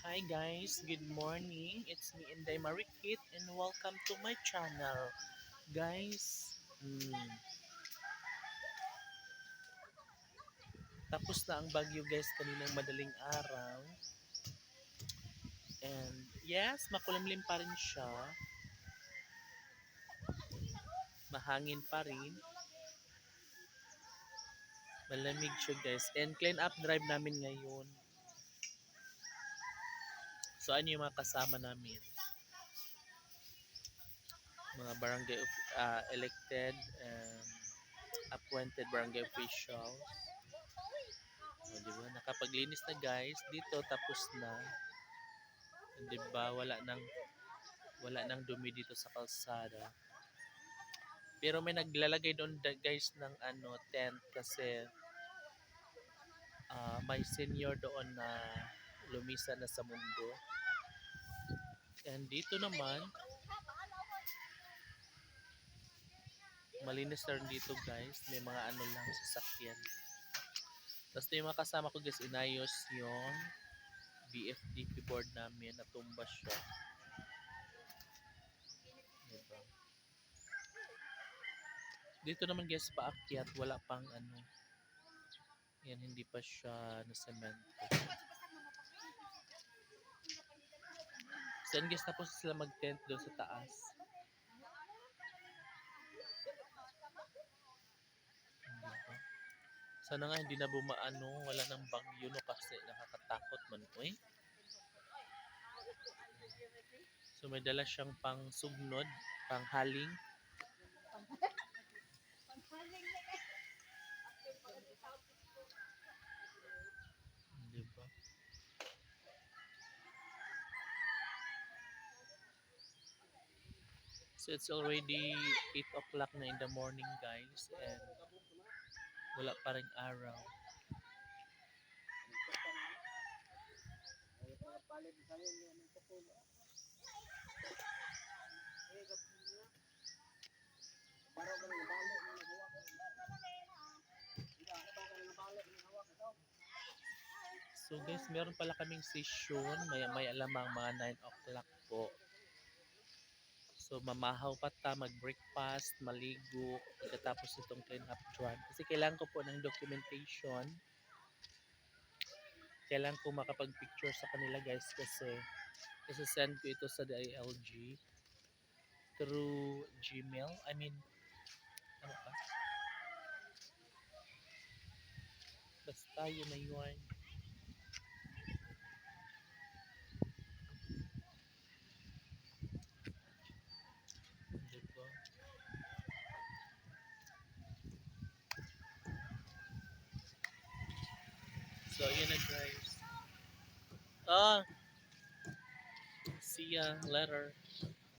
Hi guys, good morning. It's me Inday Marikit and welcome to my channel. Guys, tapos na ang bagyo guys kaninang madaling araw. And yes, makulimlim pa rin siya. Mahangin pa rin. Malamig siya guys. And clean up drive namin ngayon. So ano yung mga kasama namin? Mga barangay elected and appointed barangay officials. O, diba? Nakapaglinis na guys. Dito tapos na. 'Di ba? Wala nang dumi dito sa kalsada. Pero may naglalagay doon guys ng tent kasi may senior doon na lumisan na sa mundo. And dito naman malinis na rin dito guys. May mga lang sasakyan. Tapos yung mga kasama ko guys inayos yung BFDP board namin. Natumba siya. Diba? Dito naman guys paakyat. Wala pang yan, hindi pa siya na-cemento. Saan guys tapos sila mag-tent doon sa taas. Diba? Sana nga hindi na wala nang bagyo no kasi nakakatakot man ko eh. So may dala siyang pang sugnod, pang haling. Diba? So it's already 8 o'clock na in the morning guys and wala pa ring araw. So guys, meron pala kaming session, may alamang mga 9 o'clock po. So mamahaw pa ta, mag-breakfast, maligo, pagkatapos itong clean up drive. Kasi kailangan ko po ng documentation. Kailangan ko makapag-picture sa kanila guys kasi isa-send ko ito sa DILG through Gmail. I mean, ano pa? Basta yun na yun. Diba? So, yun na guys. See ya later.